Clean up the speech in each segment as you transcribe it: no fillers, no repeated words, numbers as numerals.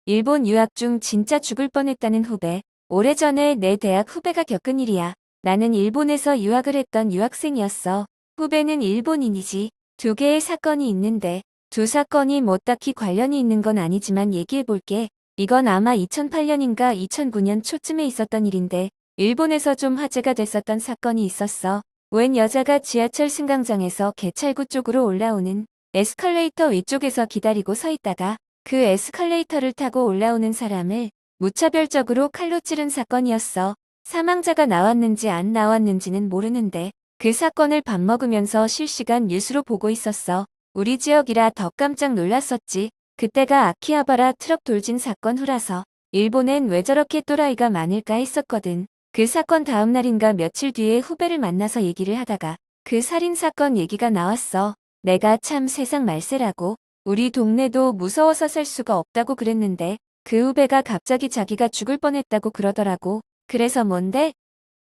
일본 유학 중 진짜 죽을 뻔했다는 후배. 오래전에 내 대학 후배가 겪은 일이야. 나는 일본에서 유학을 했던 유학생이었어. 후배는 일본인이지. 두 개의 사건이 있는데 두 사건이 뭐 딱히 관련이 있는 건 아니지만 얘기해볼게. 이건 아마 2008년인가 2009년 초쯤에 있었던 일인데 일본에서 좀 화제가 됐었던 사건이 있었어. 웬 여자가 지하철 승강장에서 개찰구 쪽으로 올라오는 에스컬레이터 위쪽에서 기다리고 서 있다가 그 에스컬레이터를 타고 올라오는 사람을 무차별적으로 칼로 찌른 사건이었어. 사망자가 나왔는지 안 나왔는지는 모르는데 그 사건을 밥 먹으면서 실시간 뉴스로 보고 있었어. 우리 지역이라 더 깜짝 놀랐었지. 그때가 아키하바라 트럭 돌진 사건 후라서 일본엔 왜 저렇게 또라이가 많을까 했었거든. 그 사건 다음 날인가 며칠 뒤에 후배를 만나서 얘기를 하다가 그 살인사건 얘기가 나왔어. 내가 참 세상 말세라고. 우리 동네도 무서워서 살 수가 없다고 그랬는데 그 후배가 갑자기 자기가 죽을 뻔했다고 그러더라고. 그래서 뭔데?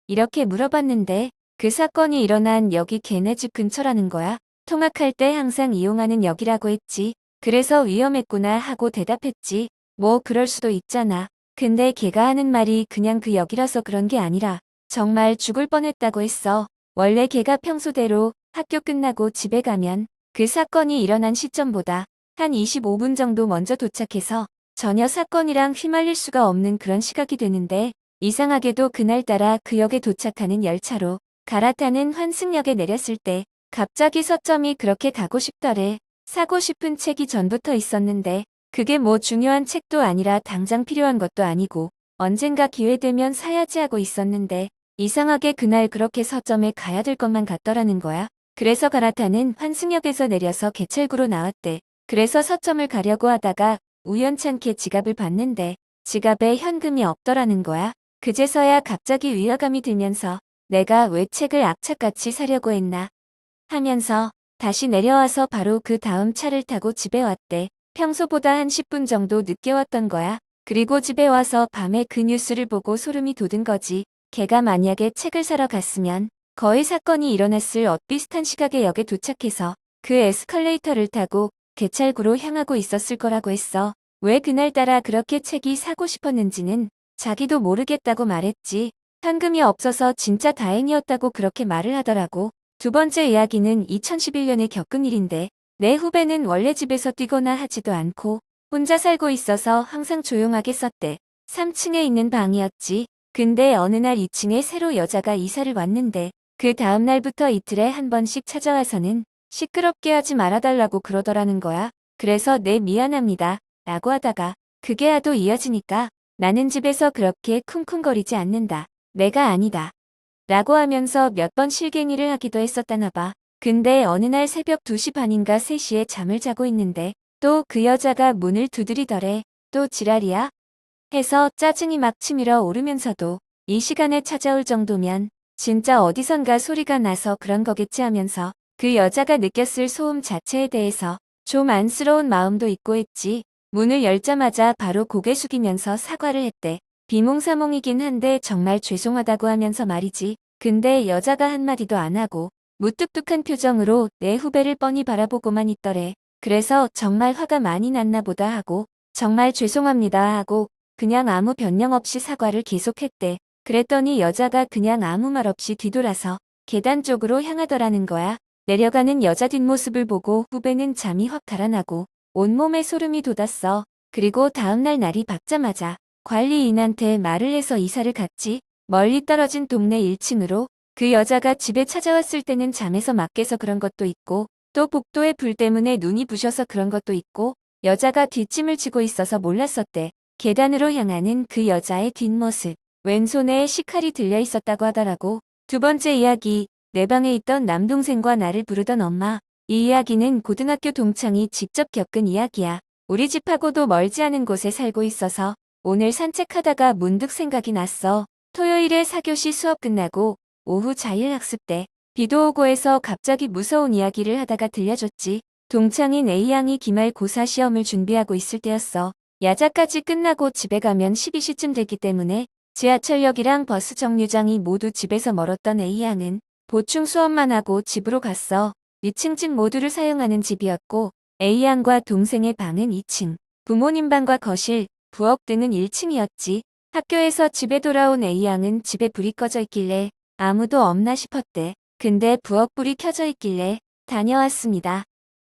이렇게 물어봤는데 그 사건이 일어난 여기 걔네 집 근처라는 거야. 통학할 때 항상 이용하는 역이라고 했지. 그래서 위험했구나 하고 대답했지. 뭐 그럴 수도 있잖아. 근데 걔가 하는 말이 그냥 그 역이라서 그런 게 아니라 정말 죽을 뻔했다고 했어. 원래 걔가 평소대로 학교 끝나고 집에 가면 그 사건이 일어난 시점보다 한 25분 정도 먼저 도착해서 전혀 사건이랑 휘말릴 수가 없는 그런 시각이 되는데 이상하게도 그날따라 그 역에 도착하는 열차로 갈아타는 환승역에 내렸을 때 갑자기 서점이 그렇게 가고 싶더래. 사고 싶은 책이 전부터 있었는데 그게 뭐 중요한 책도 아니라 당장 필요한 것도 아니고 언젠가 기회되면 사야지 하고 있었는데 이상하게 그날 그렇게 서점에 가야 될 것만 같더라는 거야. 그래서 갈아타는 환승역에서 내려서 개찰구로 나왔대. 그래서 서점을 가려고 하다가 우연찮게 지갑을 봤는데 지갑에 현금이 없더라는 거야. 그제서야 갑자기 위화감이 들면서 내가 왜 책을 악착같이 사려고 했나 하면서 다시 내려와서 바로 그 다음 차를 타고 집에 왔대. 평소보다 한 10분 정도 늦게 왔던 거야. 그리고 집에 와서 밤에 그 뉴스를 보고 소름이 돋은 거지. 걔가 만약에 책을 사러 갔으면 거의 사건이 일어났을 엇비슷한 시각의 역에 도착해서 그 에스컬레이터를 타고 개찰구로 향하고 있었을 거라고 했어. 왜 그날따라 그렇게 책이 사고 싶었는지는 자기도 모르겠다고 말했지. 현금이 없어서 진짜 다행이었다고 그렇게 말을 하더라고. 두 번째 이야기는 2011년에 겪은 일인데 내 후배는 원래 집에서 뛰거나 하지도 않고 혼자 살고 있어서 항상 조용하게 썼대. 3층에 있는 방이었지. 근데 어느 날 2층에 새로 여자가 이사를 왔는데 그 다음 날부터 이틀에 한 번씩 찾아와서는 시끄럽게 하지 말아달라고 그러더라는 거야. 그래서 네 미안합니다 라고 하다가 그게 하도 이어지니까 나는 집에서 그렇게 쿵쿵거리지 않는다. 내가 아니다. 라고 하면서 몇 번 실갱이를 하기도 했었다나 봐. 근데 어느 날 새벽 2시 반인가 3시에 잠을 자고 있는데 또 그 여자가 문을 두드리더래. 또 지랄이야? 해서 짜증이 막 치밀어 오르면서도 이 시간에 찾아올 정도면 진짜 어디선가 소리가 나서 그런 거겠지 하면서 그 여자가 느꼈을 소음 자체에 대해서 좀 안쓰러운 마음도 있고 했지. 문을 열자마자 바로 고개 숙이면서 사과를 했대. 비몽사몽이긴 한데 정말 죄송하다고 하면서 말이지. 근데 여자가 한마디도 안 하고 무뚝뚝한 표정으로 내 후배를 뻔히 바라보고만 있더래. 그래서 정말 화가 많이 났나 보다 하고 정말 죄송합니다 하고 그냥 아무 변명 없이 사과를 계속했대. 그랬더니 여자가 그냥 아무 말 없이 뒤돌아서 계단 쪽으로 향하더라는 거야. 내려가는 여자 뒷모습을 보고 후배는 잠이 확 달아나고 온몸에 소름이 돋았어. 그리고 다음날 날이 밝자마자 관리인한테 말을 해서 이사를 갔지. 멀리 떨어진 동네 1층으로. 그 여자가 집에 찾아왔을 때는 잠에서 막 깨서 그런 것도 있고 또 복도에 불 때문에 눈이 부셔서 그런 것도 있고 여자가 뒷짐을 지고 있어서 몰랐었대. 계단으로 향하는 그 여자의 뒷모습. 왼손에 식칼이 들려 있었다고 하더라고. 두 번째 이야기. 내 방에 있던 남동생과 나를 부르던 엄마. 이 이야기는 고등학교 동창이 직접 겪은 이야기야. 우리 집하고도 멀지 않은 곳에 살고 있어서 오늘 산책하다가 문득 생각이 났어. 토요일에 4교시 수업 끝나고 오후 자율학습 때 비도 오고 해서 갑자기 무서운 이야기를 하다가 들려줬지. 동창인 A양이 기말고사 시험을 준비하고 있을 때였어. 야자까지 끝나고 집에 가면 12시쯤 됐기 때문에 지하철역이랑 버스 정류장이 모두 집에서 멀었던 A양은 보충 수업만 하고 집으로 갔어. 2층 집 모두를 사용하는 집이었고 A양과 동생의 방은 2층, 부모님 방과 거실, 부엌 등은 1층이었지. 학교에서 집에 돌아온 A양은 집에 불이 꺼져 있길래 아무도 없나 싶었대. 근데 부엌 불이 켜져 있길래 다녀왔습니다.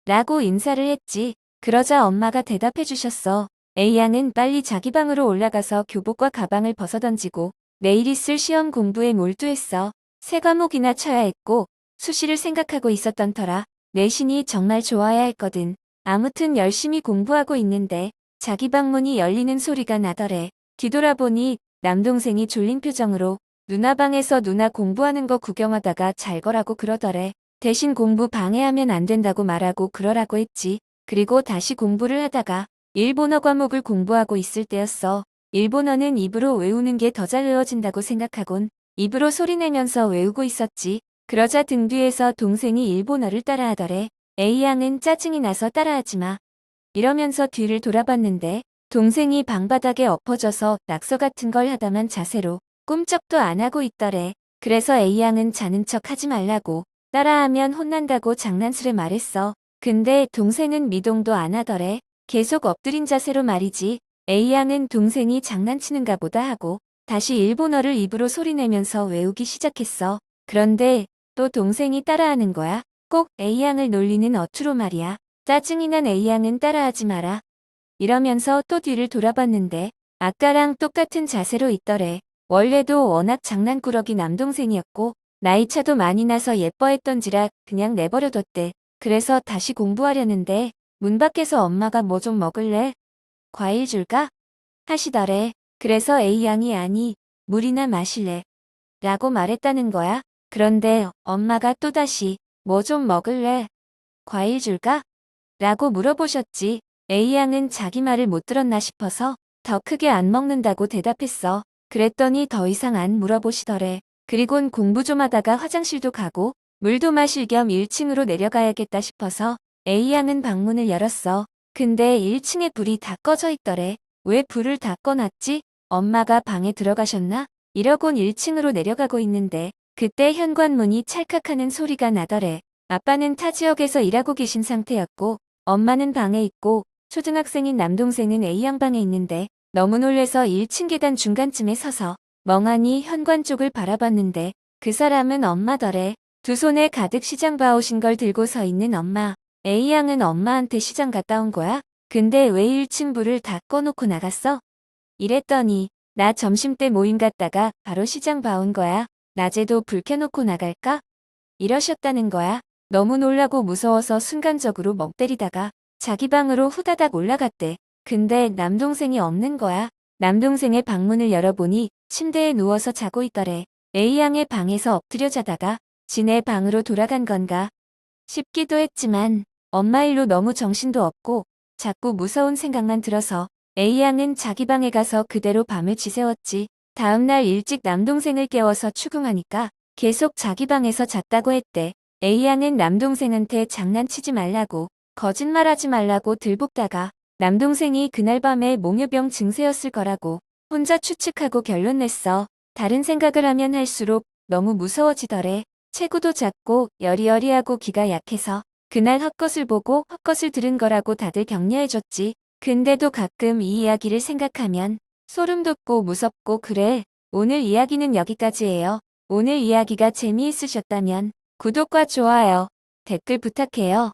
라고 인사를 했지. 그러자 엄마가 대답해 주셨어. A양은 빨리 자기 방으로 올라가서 교복과 가방을 벗어던지고 내일 있을 시험 공부에 몰두했어. 세 과목이나 쳐야 했고 수시를 생각하고 있었던 터라 내신이 정말 좋아야 했거든. 아무튼 열심히 공부하고 있는데 자기 방문이 열리는 소리가 나더래. 뒤돌아보니 남동생이 졸린 표정으로 누나 방에서 누나 공부하는 거 구경하다가 잘 거라고 그러더래. 대신 공부 방해하면 안 된다고 말하고 그러라고 했지. 그리고 다시 공부를 하다가 일본어 과목을 공부하고 있을 때였어. 일본어는 입으로 외우는 게 더 잘 외워진다고 생각하곤 입으로 소리내면서 외우고 있었지. 그러자 등 뒤에서 동생이 일본어를 따라하더래. A양은 짜증이 나서 따라하지 마. 이러면서 뒤를 돌아봤는데 동생이 방바닥에 엎어져서 낙서 같은 걸 하다만 자세로 꿈쩍도 안 하고 있더래. 그래서 A양은 자는 척 하지 말라고 따라하면 혼난다고 장난스레 말했어. 근데 동생은 미동도 안 하더래. 계속 엎드린 자세로 말이지. A양은 동생이 장난치는가 보다 하고 다시 일본어를 입으로 소리내면서 외우기 시작했어. 그런데 또 동생이 따라하는 거야. 꼭 A양을 놀리는 어투로 말이야. 짜증이 난 A양은 따라하지 마라. 이러면서 또 뒤를 돌아봤는데 아까랑 똑같은 자세로 있더래. 원래도 워낙 장난꾸러기 남동생이었고 나이차도 많이 나서 예뻐했던지라 그냥 내버려뒀대. 그래서 다시 공부하려는데 문 밖에서 엄마가 뭐 좀 먹을래? 과일 줄까? 하시더래. 그래서 A양이 아니, 물이나 마실래? 라고 말했다는 거야. 그런데 엄마가 또다시 뭐 좀 먹을래? 과일 줄까? 라고 물어보셨지. A양은 자기 말을 못 들었나 싶어서 더 크게 안 먹는다고 대답했어. 그랬더니 더 이상 안 물어보시더래. 그리곤 공부 좀 하다가 화장실도 가고 물도 마실 겸 1층으로 내려가야겠다 싶어서 A양은 방문을 열었어. 근데 1층에 불이 다 꺼져 있더래. 왜 불을 다 꺼놨지? 엄마가 방에 들어가셨나? 이러곤 1층으로 내려가고 있는데 그때 현관문이 찰칵하는 소리가 나더래. 아빠는 타 지역에서 일하고 계신 상태였고 엄마는 방에 있고 초등학생인 남동생은 A양 방에 있는데 너무 놀래서 1층 계단 중간쯤에 서서 멍하니 현관 쪽을 바라봤는데 그 사람은 엄마더래. 두 손에 가득 시장 봐오신 걸 들고 서 있는 엄마. A양은 엄마한테 시장 갔다 온 거야? 근데 왜 1층 불을 다 꺼놓고 나갔어? 이랬더니 나 점심때 모임 갔다가 바로 시장 봐온 거야. 낮에도 불 켜놓고 나갈까? 이러셨다는 거야. 너무 놀라고 무서워서 순간적으로 멍 때리다가 자기 방으로 후다닥 올라갔대. 근데 남동생이 없는 거야. 남동생의 방문을 열어보니 침대에 누워서 자고 있더래. A양의 방에서 엎드려 자다가 지네 방으로 돌아간 건가 싶기도 했지만 엄마 일로 너무 정신도 없고 자꾸 무서운 생각만 들어서 A양은 자기 방에 가서 그대로 밤을 지새웠지. 다음날 일찍 남동생을 깨워서 추궁하니까 계속 자기 방에서 잤다고 했대. A양은 남동생한테 장난치지 말라고 거짓말하지 말라고 들볶다가 남동생이 그날 밤에 몽유병 증세였을 거라고 혼자 추측하고 결론 냈어. 다른 생각을 하면 할수록 너무 무서워지더래. 체구도 작고 여리여리하고 기가 약해서 그날 헛것을 보고 헛것을 들은 거라고 다들 격려해줬지. 근데도 가끔 이 이야기를 생각하면 소름 돋고 무섭고 그래. 오늘 이야기는 여기까지예요. 오늘 이야기가 재미있으셨다면 구독과 좋아요, 댓글 부탁해요.